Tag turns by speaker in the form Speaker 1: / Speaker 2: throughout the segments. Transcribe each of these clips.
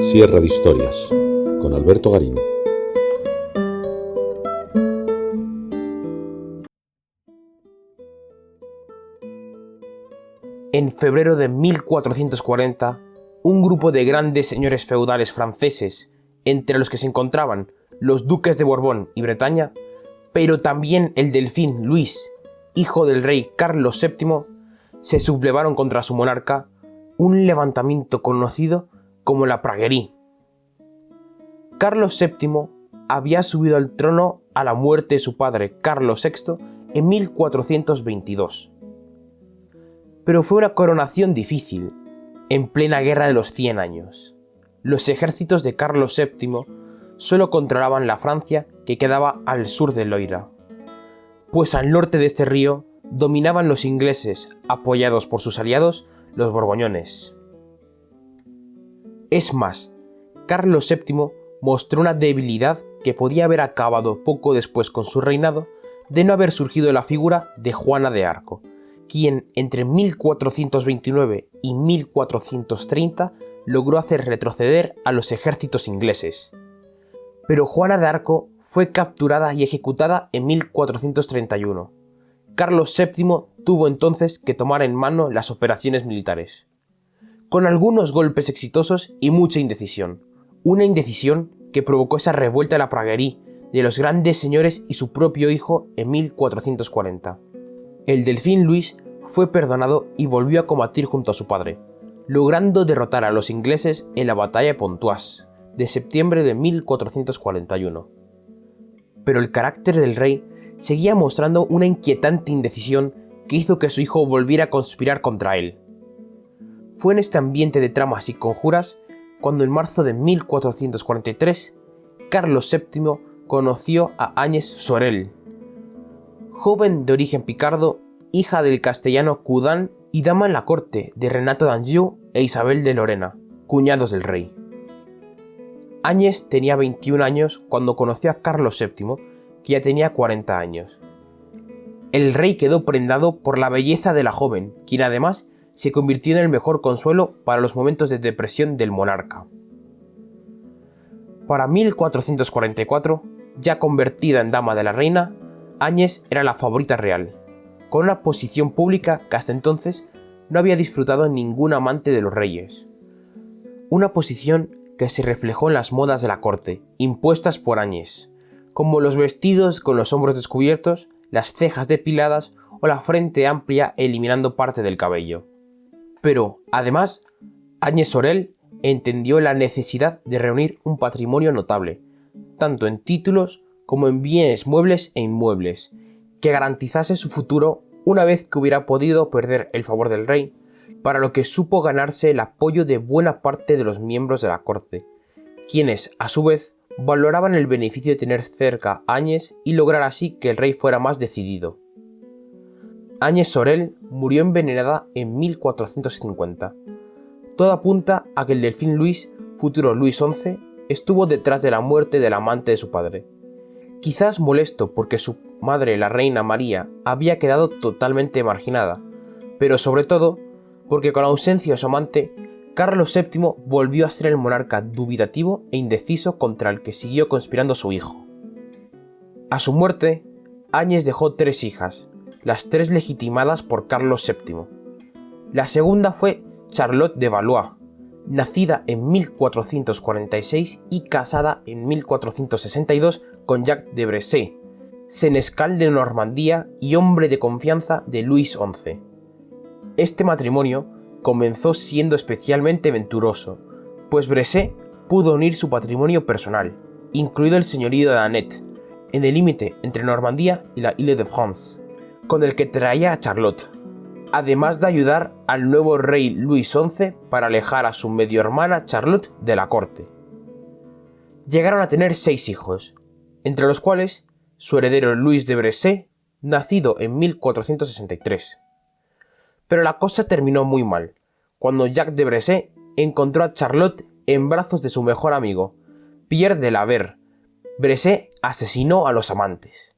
Speaker 1: Sierra de Historias, con Alberto Garín.
Speaker 2: En febrero de 1440, un grupo de grandes señores feudales franceses, entre los que se encontraban los duques de Borbón y Bretaña, pero también el delfín Luis, hijo del rey Carlos VII, se sublevaron contra su monarca, un levantamiento conocido como la Praguerie. Carlos VII había subido al trono a la muerte de su padre Carlos VI en 1422. Pero fue una coronación difícil, en plena guerra de los 100 años. Los ejércitos de Carlos VII solo controlaban la Francia que quedaba al sur del Loira, pues al norte de este río dominaban los ingleses, apoyados por sus aliados, los borgoñones. Es más, Carlos VII mostró una debilidad que podía haber acabado poco después con su reinado de no haber surgido la figura de Juana de Arco, quien entre 1429 y 1430 logró hacer retroceder a los ejércitos ingleses. Pero Juana de Arco fue capturada y ejecutada en 1431. Carlos VII tuvo entonces que tomar en mano las operaciones militares, con algunos golpes exitosos y mucha indecisión. Una indecisión que provocó esa revuelta de la Praguerie de los grandes señores y su propio hijo en 1440. El delfín Luis fue perdonado y volvió a combatir junto a su padre, logrando derrotar a los ingleses en la batalla de Pontoise de septiembre de 1441. Pero el carácter del rey seguía mostrando una inquietante indecisión que hizo que su hijo volviera a conspirar contra él. Fue en este ambiente de tramas y conjuras cuando en marzo de 1443 Carlos VII conoció a Ágnes Sorel, joven de origen picardo, hija del castellano Cudán y dama en la corte de Renato d'Anjou e Isabel de Lorena, cuñados del rey. Ágnes tenía 21 años cuando conoció a Carlos VII, que ya tenía 40 años. El rey quedó prendado por la belleza de la joven, quien además se convirtió en el mejor consuelo para los momentos de depresión del monarca. Para 1444, ya convertida en dama de la reina, Ágnes era la favorita real, con una posición pública que hasta entonces no había disfrutado ningún amante de los reyes. Una posición que se reflejó en las modas de la corte, impuestas por Ágnes, como los vestidos con los hombros descubiertos, las cejas depiladas o la frente amplia eliminando parte del cabello. Pero, además, Ágnes Sorel entendió la necesidad de reunir un patrimonio notable, tanto en títulos como en bienes muebles e inmuebles, que garantizase su futuro una vez que hubiera podido perder el favor del rey, para lo que supo ganarse el apoyo de buena parte de los miembros de la corte, quienes, a su vez, valoraban el beneficio de tener cerca a Ágnes y lograr así que el rey fuera más decidido. Ágnes Sorel murió envenenada en 1450. Todo apunta a que el delfín Luis, futuro Luis XI, estuvo detrás de la muerte del amante de su padre. Quizás molesto porque su madre, la reina María, había quedado totalmente marginada, pero sobre todo porque con la ausencia de su amante, Carlos VII volvió a ser el monarca dubitativo e indeciso contra el que siguió conspirando su hijo. A su muerte, Ágnes dejó 3 hijas, las 3 legitimadas por Carlos VII. La segunda fue Charlotte de Valois, nacida en 1446 y casada en 1462 con Jacques de Brézé, senescal de Normandía y hombre de confianza de Luis XI. Este matrimonio comenzó siendo especialmente venturoso, pues Brézé pudo unir su patrimonio personal, incluido el señorío de Annette, en el límite entre Normandía y la Île-de-France, con el que traía a Charlotte, además de ayudar al nuevo rey Luis XI para alejar a su medio hermana Charlotte de la corte. Llegaron a tener 6 hijos, entre los cuales su heredero Luis de Brézé, nacido en 1463. Pero la cosa terminó muy mal, cuando Jacques de Brézé encontró a Charlotte en brazos de su mejor amigo, Pierre de la Ver. Brézé asesinó a los amantes.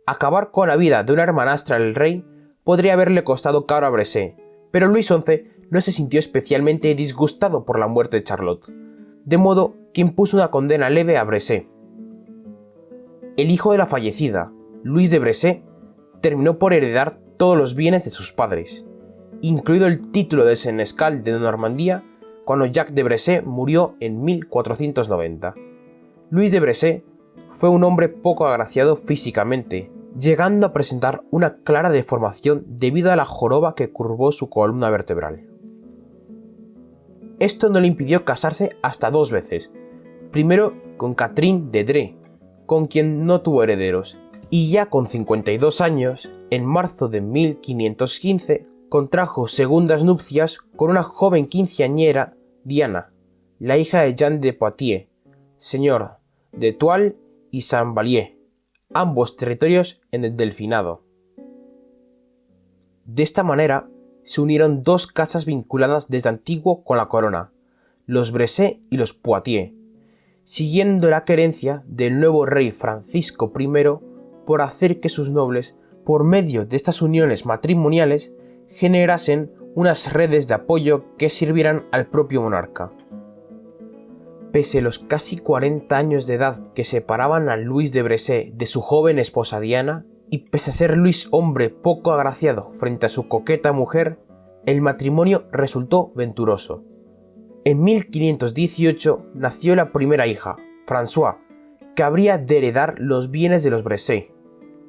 Speaker 2: Acabar con la vida de una hermanastra del rey podría haberle costado caro a Brézé, pero Luis XI no se sintió especialmente disgustado por la muerte de Charlotte, de modo que impuso una condena leve a Bresser. El hijo de la fallecida, Luis de Bresser, terminó por heredar todos los bienes de sus padres, incluido el título de senescal de Normandía, cuando Jacques de Bresser murió en 1490. Luis de Bresser fue un hombre poco agraciado físicamente, llegando a presentar una clara deformación debido a la joroba que curvó su columna vertebral. Esto no le impidió casarse hasta 2 veces, primero con Catherine de Dreux, con quien no tuvo herederos, y ya con 52 años, en marzo de 1515, contrajo segundas nupcias con una joven quinceañera, Diana, la hija de Jean de Poitiers, señor de Étoile y Saint-Vallier, ambos territorios en el Delfinado. De esta manera se unieron 2 casas vinculadas desde antiguo con la corona, los Bresser y los Poitiers, siguiendo la querencia del nuevo rey Francisco I por hacer que sus nobles, por medio de estas uniones matrimoniales, generasen unas redes de apoyo que sirvieran al propio monarca. Pese a los casi 40 años de edad que separaban a Luis de Bresser de su joven esposa Diana, y pese a ser Luis hombre poco agraciado frente a su coqueta mujer, el matrimonio resultó venturoso. En 1518 nació la primera hija, Françoise, que habría de heredar los bienes de los Bresser,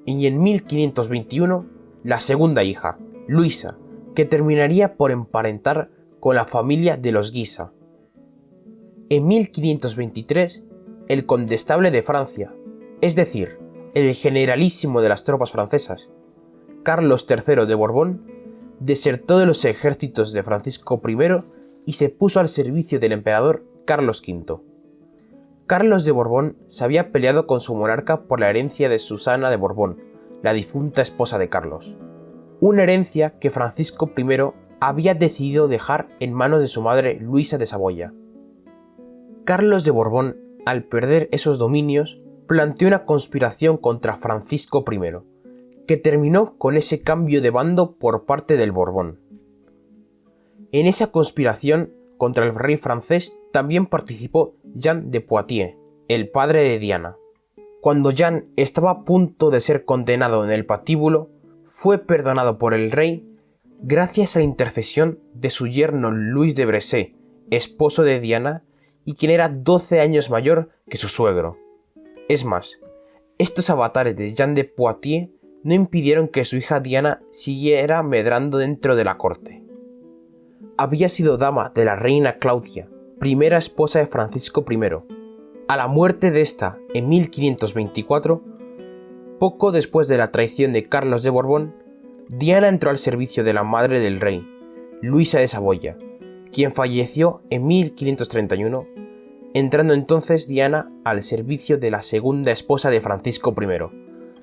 Speaker 2: y en 1521 la segunda hija, Luisa, que terminaría por emparentar con la familia de los Guisa. En 1523, el condestable de Francia, es decir, el generalísimo de las tropas francesas, Carlos III de Borbón, desertó de los ejércitos de Francisco I y se puso al servicio del emperador Carlos V. Carlos de Borbón se había peleado con su monarca por la herencia de Susana de Borbón, la difunta esposa de Carlos, una herencia que Francisco I había decidido dejar en manos de su madre Luisa de Saboya. Carlos de Borbón, al perder esos dominios, planteó una conspiración contra Francisco I, que terminó con ese cambio de bando por parte del Borbón. En esa conspiración contra el rey francés también participó Jean de Poitiers, el padre de Diana. Cuando Jean estaba a punto de ser condenado en el patíbulo, fue perdonado por el rey gracias a la intercesión de su yerno Luis de Bresser, esposo de Diana, y quien era 12 años mayor que su suegro. Es más, estos avatares de Jean de Poitiers no impidieron que su hija Diana siguiera medrando dentro de la corte. Había sido dama de la reina Claudia, primera esposa de Francisco I. A la muerte de esta en 1524, poco después de la traición de Carlos de Borbón, Diana entró al servicio de la madre del rey, Luisa de Saboya, quien falleció en 1531, entrando entonces Diana al servicio de la segunda esposa de Francisco I,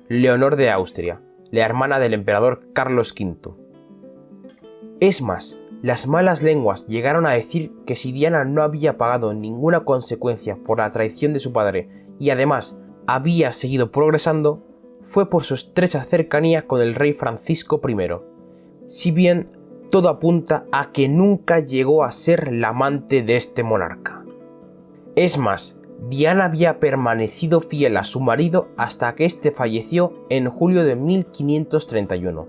Speaker 2: Leonor de Austria, la hermana del emperador Carlos V. Es más, las malas lenguas llegaron a decir que si Diana no había pagado ninguna consecuencia por la traición de su padre y además había seguido progresando, fue por su estrecha cercanía con el rey Francisco I, si bien todo apunta a que nunca llegó a ser la amante de este monarca. Es más, Diana había permanecido fiel a su marido hasta que éste falleció en julio de 1531.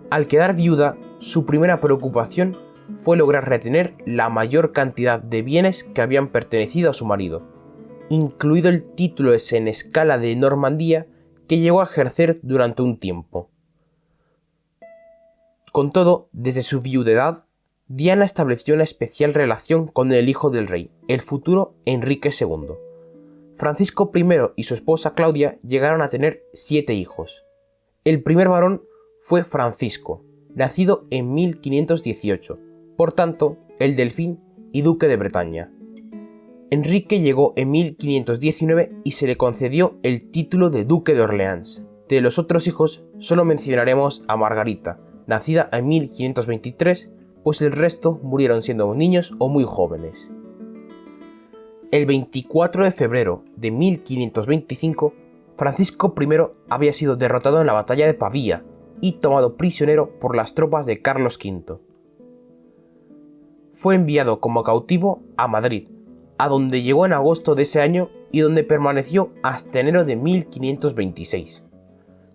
Speaker 2: Al quedar viuda, su primera preocupación fue lograr retener la mayor cantidad de bienes que habían pertenecido a su marido, incluido el título de senescala de Normandía que llegó a ejercer durante un tiempo. Con todo, desde su viudedad, Diana estableció una especial relación con el hijo del rey, el futuro Enrique II. Francisco I y su esposa Claudia llegaron a tener 7 hijos. El primer varón fue Francisco, nacido en 1518, por tanto, el Delfín y duque de Bretaña. Enrique llegó en 1519 y se le concedió el título de duque de Orleans. De los otros hijos, solo mencionaremos a Margarita, nacida en 1523, pues el resto murieron siendo niños o muy jóvenes. El 24 de febrero de 1525, Francisco I había sido derrotado en la batalla de Pavía y tomado prisionero por las tropas de Carlos V. Fue enviado como cautivo a Madrid, a donde llegó en agosto de ese año y donde permaneció hasta enero de 1526,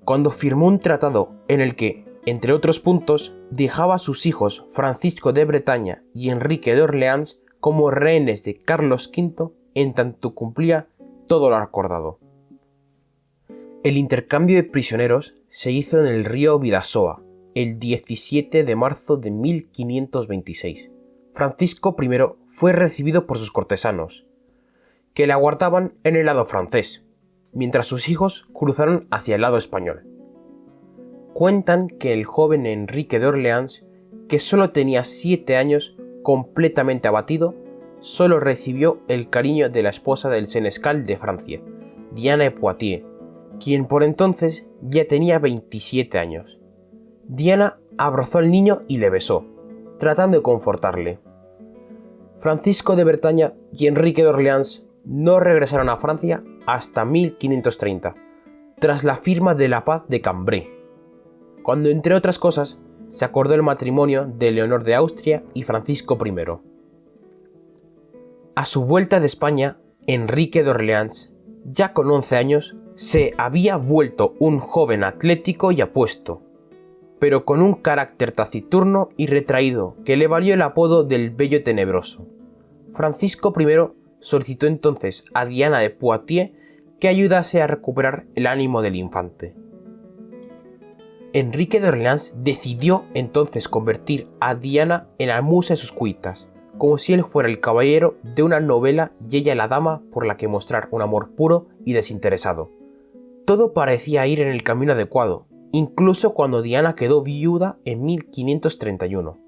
Speaker 2: cuando firmó un tratado en el que, entre otros puntos, dejaba a sus hijos Francisco de Bretaña y Enrique de Orleans como rehenes de Carlos V en tanto cumplía todo lo acordado. El intercambio de prisioneros se hizo en el río Bidasoa, el 17 de marzo de 1526. Francisco I fue recibido por sus cortesanos, que le aguardaban en el lado francés, mientras sus hijos cruzaron hacia el lado español. Cuentan que el joven Enrique de Orleans, que solo tenía 7 años, completamente abatido, solo recibió el cariño de la esposa del senescal de Francia, Diana de Poitiers, quien por entonces ya tenía 27 años. Diana abrazó al niño y le besó, tratando de confortarle. Francisco de Bretaña y Enrique de Orleans no regresaron a Francia hasta 1530, tras la firma de la paz de Cambrai, cuando entre otras cosas se acordó el matrimonio de Leonor de Austria y Francisco I. A su vuelta de España, Enrique de Orleans, ya con 11 años, se había vuelto un joven atlético y apuesto, pero con un carácter taciturno y retraído que le valió el apodo del Bello Tenebroso. Francisco I solicitó entonces a Diana de Poitiers que ayudase a recuperar el ánimo del infante. Enrique de Orleans decidió entonces convertir a Diana en la musa de sus cuitas, como si él fuera el caballero de una novela y ella la dama por la que mostrar un amor puro y desinteresado. Todo parecía ir en el camino adecuado, incluso cuando Diana quedó viuda en 1531.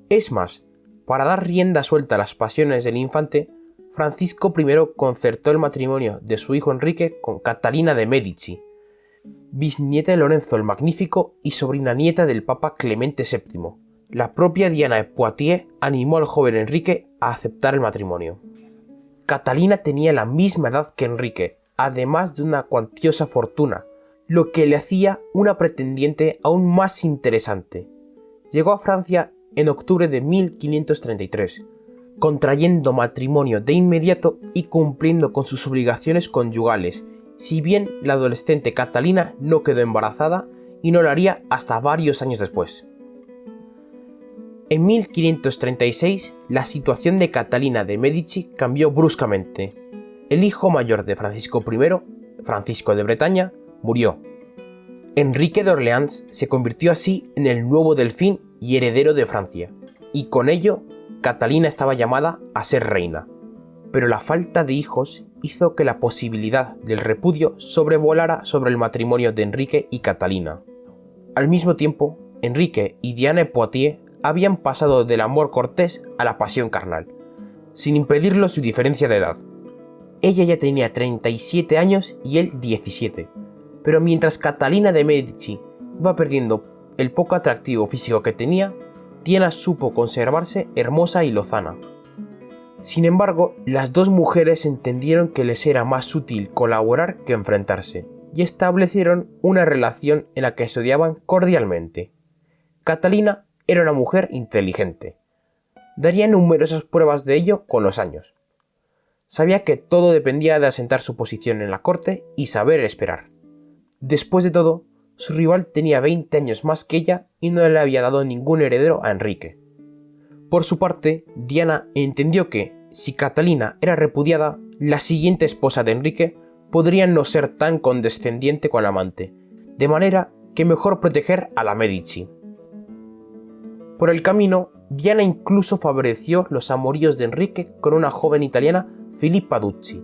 Speaker 2: Es más, para dar rienda suelta a las pasiones del infante, Francisco I concertó el matrimonio de su hijo Enrique con Catalina de Medici, bisnieta de Lorenzo el Magnífico y sobrina nieta del Papa Clemente VII. La propia Diana de Poitiers animó al joven Enrique a aceptar el matrimonio. Catalina tenía la misma edad que Enrique, además de una cuantiosa fortuna, lo que le hacía una pretendiente aún más interesante. Llegó a Francia en octubre de 1533, contrayendo matrimonio de inmediato y cumpliendo con sus obligaciones conyugales, si bien la adolescente Catalina no quedó embarazada y no lo haría hasta varios años después. En 1536, la situación de Catalina de Medici cambió bruscamente. El hijo mayor de Francisco I, Francisco de Bretaña, murió. Enrique de Orleans se convirtió así en el nuevo delfín y heredero de Francia, y con ello Catalina estaba llamada a ser reina. Pero la falta de hijos hizo que la posibilidad del repudio sobrevolara sobre el matrimonio de Enrique y Catalina. Al mismo tiempo, Enrique y Diana de Poitiers habían pasado del amor cortés a la pasión carnal, sin impedirlo su diferencia de edad. Ella ya tenía 37 años y él 17, pero mientras Catalina de Medici iba perdiendo el poco atractivo físico que tenía, Diana supo conservarse hermosa y lozana. Sin embargo, las dos mujeres entendieron que les era más útil colaborar que enfrentarse, y establecieron una relación en la que se odiaban cordialmente. Catalina era una mujer inteligente. Daría numerosas pruebas de ello con los años. Sabía que todo dependía de asentar su posición en la corte y saber esperar. Después de todo, su rival tenía 20 años más que ella y no le había dado ningún heredero a Enrique. Por su parte, Diana entendió que, si Catalina era repudiada, la siguiente esposa de Enrique podría no ser tan condescendiente con la amante, de manera que mejor proteger a la Medici. Por el camino, Diana incluso favoreció los amoríos de Enrique con una joven italiana, Filippa Ducci,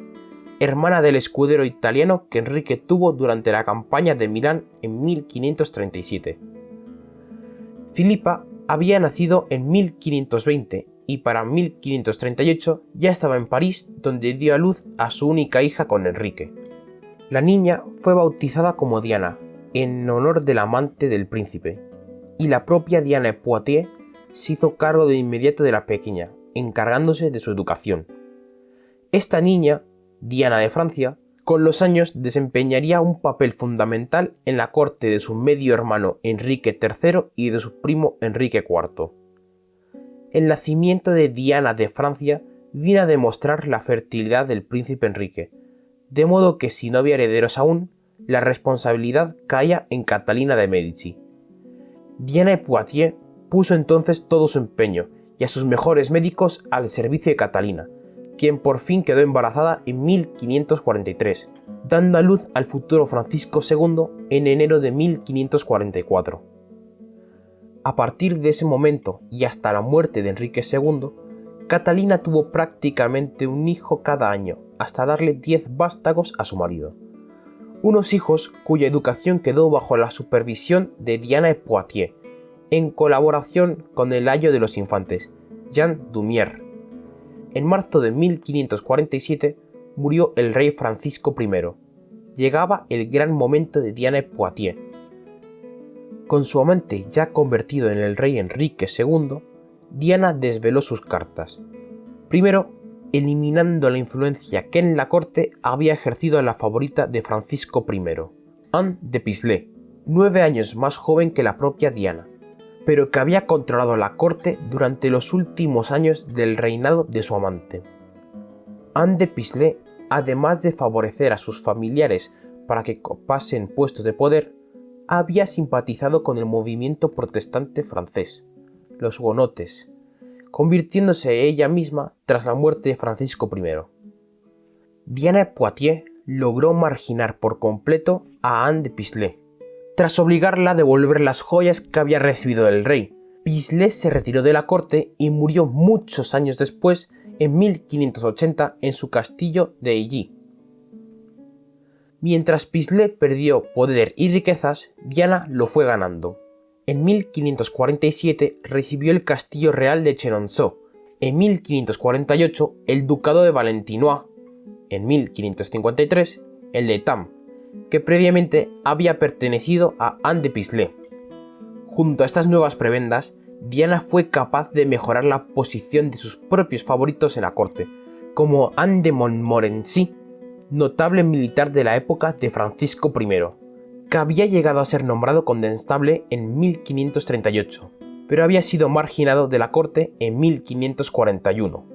Speaker 2: hermana del escudero italiano que Enrique tuvo durante la campaña de Milán en 1537. Filippa había nacido en 1520 y para 1538 ya estaba en París, donde dio a luz a su única hija con Enrique. La niña fue bautizada como Diana, en honor del amante del príncipe, y la propia Diana de Poitiers se hizo cargo de inmediato de la pequeña, encargándose de su educación. Esta niña, Diana de Francia, con los años desempeñaría un papel fundamental en la corte de su medio hermano Enrique III y de su primo Enrique IV. El nacimiento de Diana de Francia vino a demostrar la fertilidad del príncipe Enrique, de modo que si no había herederos aún, la responsabilidad caía en Catalina de Medici. Diana de Poitiers puso entonces todo su empeño y a sus mejores médicos al servicio de Catalina, quien por fin quedó embarazada en 1543, dando a luz al futuro Francisco II en enero de 1544. A partir de ese momento y hasta la muerte de Enrique II, Catalina tuvo prácticamente un hijo cada año, hasta darle 10 vástagos a su marido. Unos hijos cuya educación quedó bajo la supervisión de Diana de Poitiers, en colaboración con el ayo de los infantes, Jean Dumier. En marzo de 1547 murió el rey Francisco I. Llegaba el gran momento de Diana de Poitiers. Con su amante ya convertido en el rey Enrique II, Diana desveló sus cartas. Primero, eliminando la influencia que en la corte había ejercido la favorita de Francisco I, Anne de Pislet, 9 años más joven que la propia Diana, pero que había controlado la corte durante los últimos años del reinado de su amante. Anne de Pislet, además de favorecer a sus familiares para que ocupasen puestos de poder, había simpatizado con el movimiento protestante francés, los hugonotes, convirtiéndose ella misma tras la muerte de Francisco I. Diana de Poitiers logró marginar por completo a Anne de Pislet. Tras obligarla a devolver las joyas que había recibido del rey, Pislet se retiró de la corte y murió muchos años después, en 1580, en su castillo de Ailly. Mientras Pislet perdió poder y riquezas, Diana lo fue ganando. En 1547 recibió el castillo real de Chenonceau, en 1548 el ducado de Valentinois, en 1553 el de Etam, que previamente había pertenecido a Anne de Pislet. Junto a estas nuevas prebendas, Diana fue capaz de mejorar la posición de sus propios favoritos en la corte, como Anne de Montmorency, notable militar de la época de Francisco I, que había llegado a ser nombrado condestable en 1538, pero había sido marginado de la corte en 1541.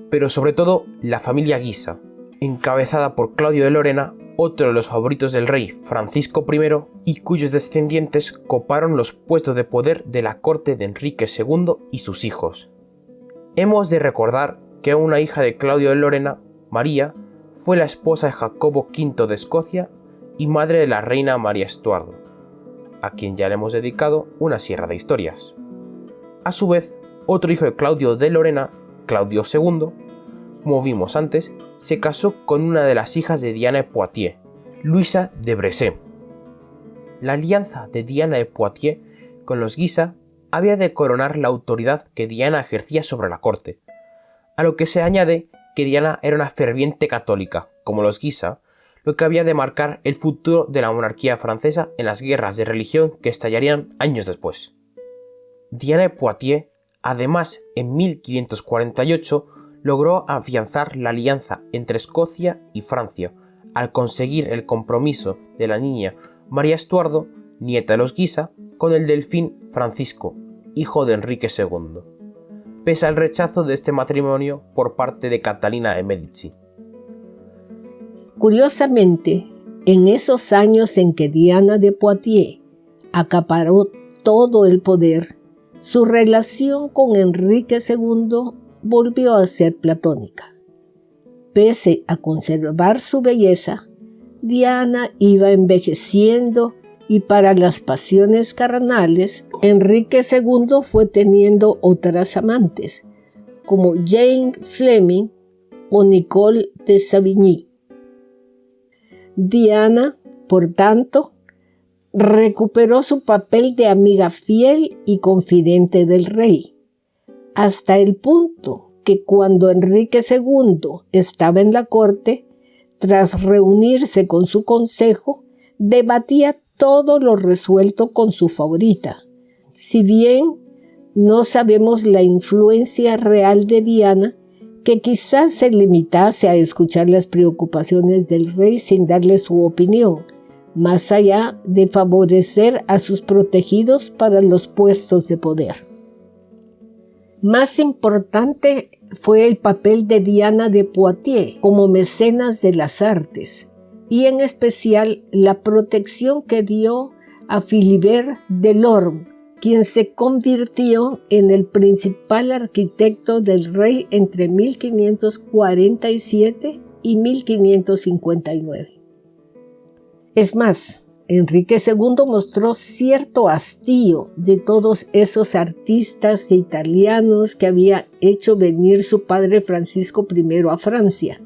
Speaker 2: Pero sobre todo la familia Guisa, encabezada por Claudio de Lorena, otro de los favoritos del rey Francisco I, y cuyos descendientes coparon los puestos de poder de la corte de Enrique II y sus hijos. Hemos de recordar que una hija de Claudio de Lorena, María, fue la esposa de Jacobo V de Escocia y madre de la reina María Estuardo, a quien ya le hemos dedicado una sierra de historias. A su vez, otro hijo de Claudio de Lorena, Claudio II, como vimos antes, se casó con una de las hijas de Diana de Poitiers, Luisa de Bressé. La alianza de Diana de Poitiers con los Guisa había de coronar la autoridad que Diana ejercía sobre la corte, a lo que se añade que Diana era una ferviente católica, como los Guisa, lo que había de marcar el futuro de la monarquía francesa en las guerras de religión que estallarían años después. Diana de Poitiers, además, en 1548, logró afianzar la alianza entre Escocia y Francia, al conseguir el compromiso de la niña María Estuardo, nieta de los Guisa, con el delfín Francisco, hijo de Enrique II, pese al rechazo de este matrimonio por parte de Catalina de Medici.
Speaker 3: Curiosamente, en esos años en que Diana de Poitiers acaparó todo el poder, su relación con Enrique II volvió a ser platónica. Pese a conservar su belleza, Diana iba envejeciendo y para las pasiones carnales, Enrique II fue teniendo otras amantes, como Jane Fleming o Nicole de Savigny. Diana, por tanto, recuperó su papel de amiga fiel y confidente del rey, hasta el punto que cuando Enrique II estaba en la corte, tras reunirse con su consejo, debatía todo lo resuelto con su favorita. Si bien no sabemos la influencia real de Diana, que quizás se limitase a escuchar las preocupaciones del rey sin darle su opinión, más allá de favorecer a sus protegidos para los puestos de poder. Más importante fue el papel de Diana de Poitiers como mecenas de las artes, y en especial la protección que dio a Philibert Delorme, quien se convirtió en el principal arquitecto del rey entre 1547 y 1559. Es más, Enrique II mostró cierto hastío de todos esos artistas italianos que había hecho venir su padre Francisco I a Francia,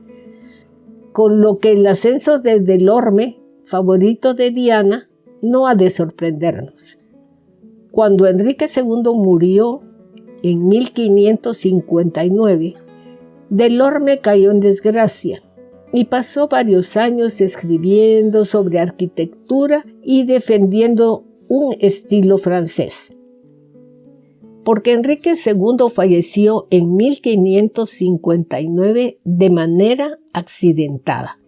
Speaker 3: con lo que el ascenso de Delorme, favorito de Diana, no ha de sorprendernos. Cuando Enrique II murió en 1559, Delorme cayó en desgracia y pasó varios años escribiendo sobre arquitectura y defendiendo un estilo francés. Porque Enrique II falleció en 1559 de manera accidentada.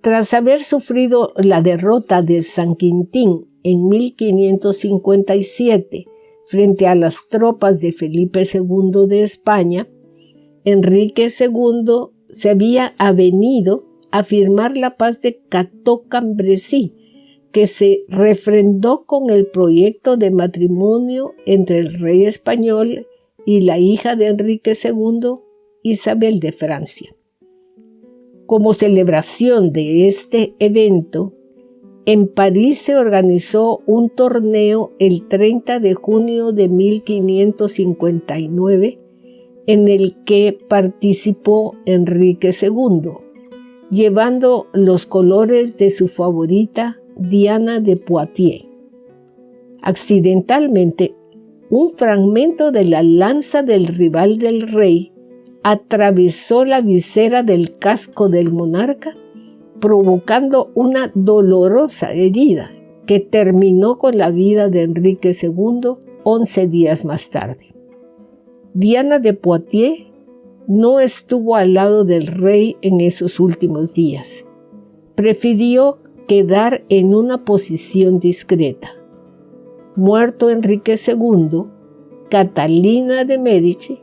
Speaker 3: Tras haber sufrido la derrota de San Quintín en 1557 frente a las tropas de Felipe II de España, Enrique II se había avenido a firmar la paz de Cateau-Cambrésis, que se refrendó con el proyecto de matrimonio entre el rey español y la hija de Enrique II, Isabel de Francia. Como celebración de este evento, en París se organizó un torneo el 30 de junio de 1559, en el que participó Enrique II, llevando los colores de su favorita Diana de Poitiers. Accidentalmente, un fragmento de la lanza del rival del rey atravesó la visera del casco del monarca, provocando una dolorosa herida que terminó con la vida de Enrique II 11 días más tarde. Diana de Poitiers no estuvo al lado del rey en esos últimos días. Prefirió quedar en una posición discreta. Muerto Enrique II, Catalina de Médici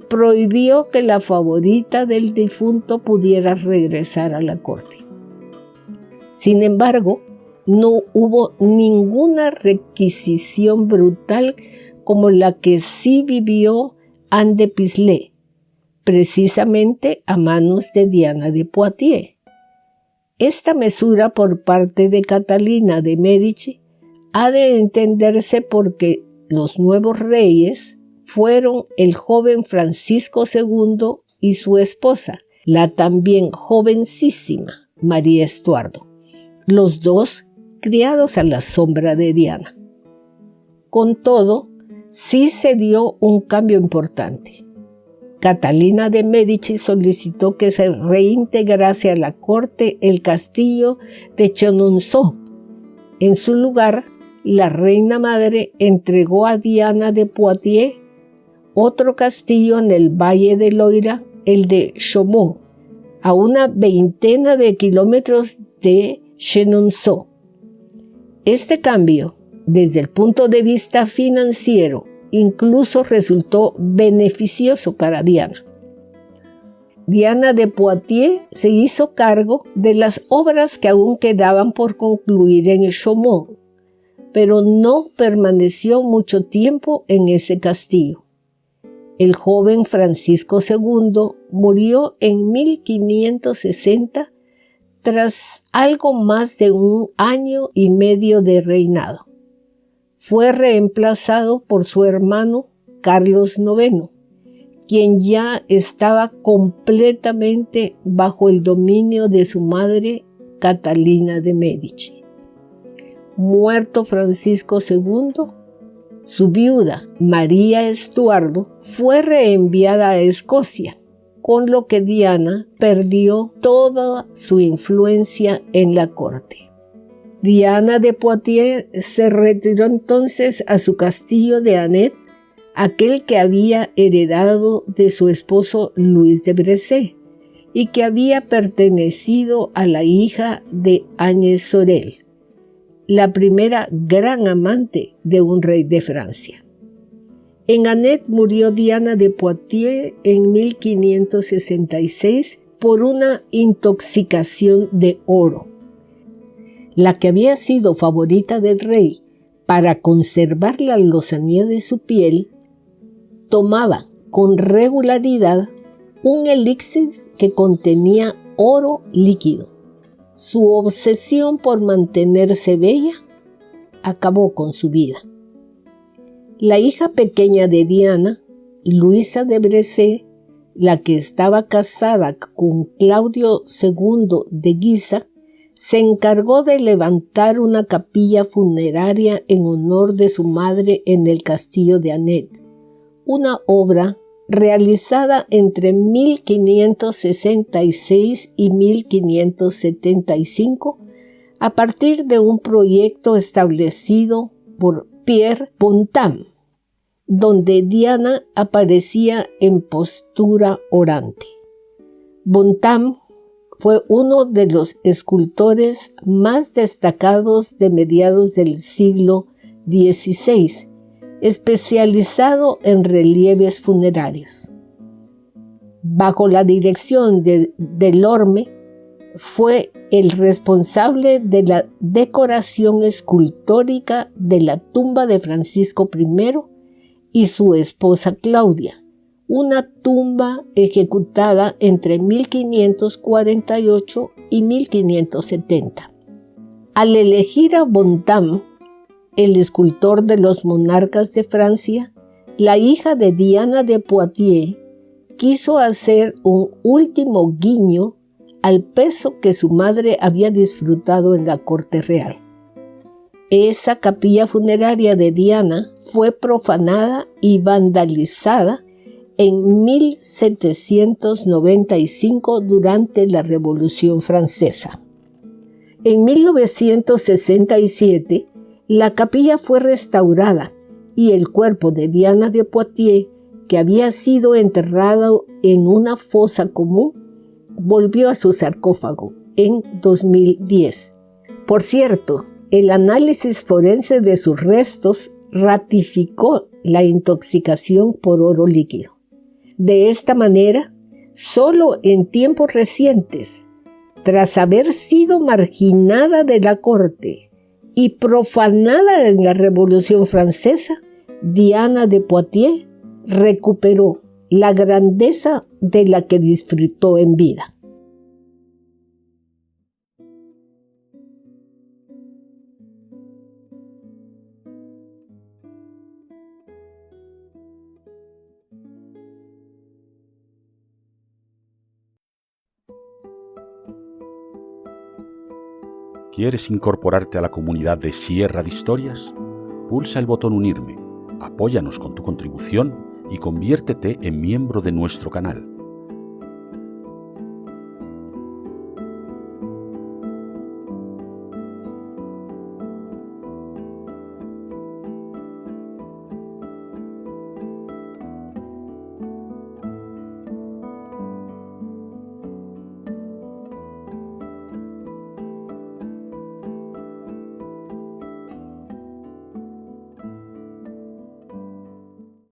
Speaker 3: prohibió que la favorita del difunto pudiera regresar a la corte. Sin embargo, no hubo ninguna requisición brutal como la que sí vivió Anne de Pislet, precisamente a manos de Diana de Poitiers. Esta mesura por parte de Catalina de Médici ha de entenderse porque los nuevos reyes fueron el joven Francisco II y su esposa, la también jovencísima María Estuardo, los dos criados a la sombra de Diana. Con todo, sí se dio un cambio importante. Catalina de Médici solicitó que se reintegrase a la corte el castillo de Chenonceau. En su lugar, la reina madre entregó a Diana de Poitiers otro castillo en el Valle del Loira, el de Chaumont, a una veintena de kilómetros de Chenonceau. Este cambio, desde el punto de vista financiero, incluso resultó beneficioso para Diana. Diana de Poitiers se hizo cargo de las obras que aún quedaban por concluir en Chaumont, pero no permaneció mucho tiempo en ese castillo. El joven Francisco II murió en 1560 tras algo más de 1 año y medio de reinado. Fue reemplazado por su hermano Carlos IX, quien ya estaba completamente bajo el dominio de su madre Catalina de Médici. Muerto Francisco II, su viuda María Estuardo fue reenviada a Escocia, con lo que Diana perdió toda su influencia en la corte. Diana de Poitiers se retiró entonces a su castillo de Anet, aquel que había heredado de su esposo Luis de Bressé y que había pertenecido a la hija de Agnès Sorel, la primera gran amante de un rey de Francia. En Anet murió Diana de Poitiers en 1566 por una intoxicación de oro. La que había sido favorita del rey para conservar la lozanía de su piel, tomaba con regularidad un elixir que contenía oro líquido. Su obsesión por mantenerse bella acabó con su vida. La hija pequeña de Diana, Luisa de Bressé, la que estaba casada con Claudio II de Guisa, se encargó de levantar una capilla funeraria en honor de su madre en el castillo de Anet, una obra realizada entre 1566 y 1575 a partir de un proyecto establecido por Pierre Bontemps, donde Diana aparecía en postura orante. Bontemps fue uno de los escultores más destacados de mediados del siglo XVI, especializado en relieves funerarios. Bajo la dirección de Delorme, fue el responsable de la decoración escultórica de la tumba de Francisco I y su esposa Claudia, una tumba ejecutada entre 1548 y 1570. Al elegir a Bontemps, el escultor de los monarcas de Francia, la hija de Diana de Poitiers quiso hacer un último guiño al peso que su madre había disfrutado en la corte real. Esa capilla funeraria de Diana fue profanada y vandalizada en 1795 durante la Revolución Francesa. En 1967, la capilla fue restaurada y el cuerpo de Diana de Poitiers, que había sido enterrado en una fosa común, volvió a su sarcófago en 2010. Por cierto, el análisis forense de sus restos ratificó la intoxicación por oro líquido. De esta manera, solo en tiempos recientes, tras haber sido marginada de la corte y profanada en la Revolución Francesa, Diana de Poitiers recuperó la grandeza de la que disfrutó en vida.
Speaker 1: ¿Quieres incorporarte a la comunidad de Sierra de Historias? Pulsa el botón Unirme, apóyanos con tu contribución y conviértete en miembro de nuestro canal.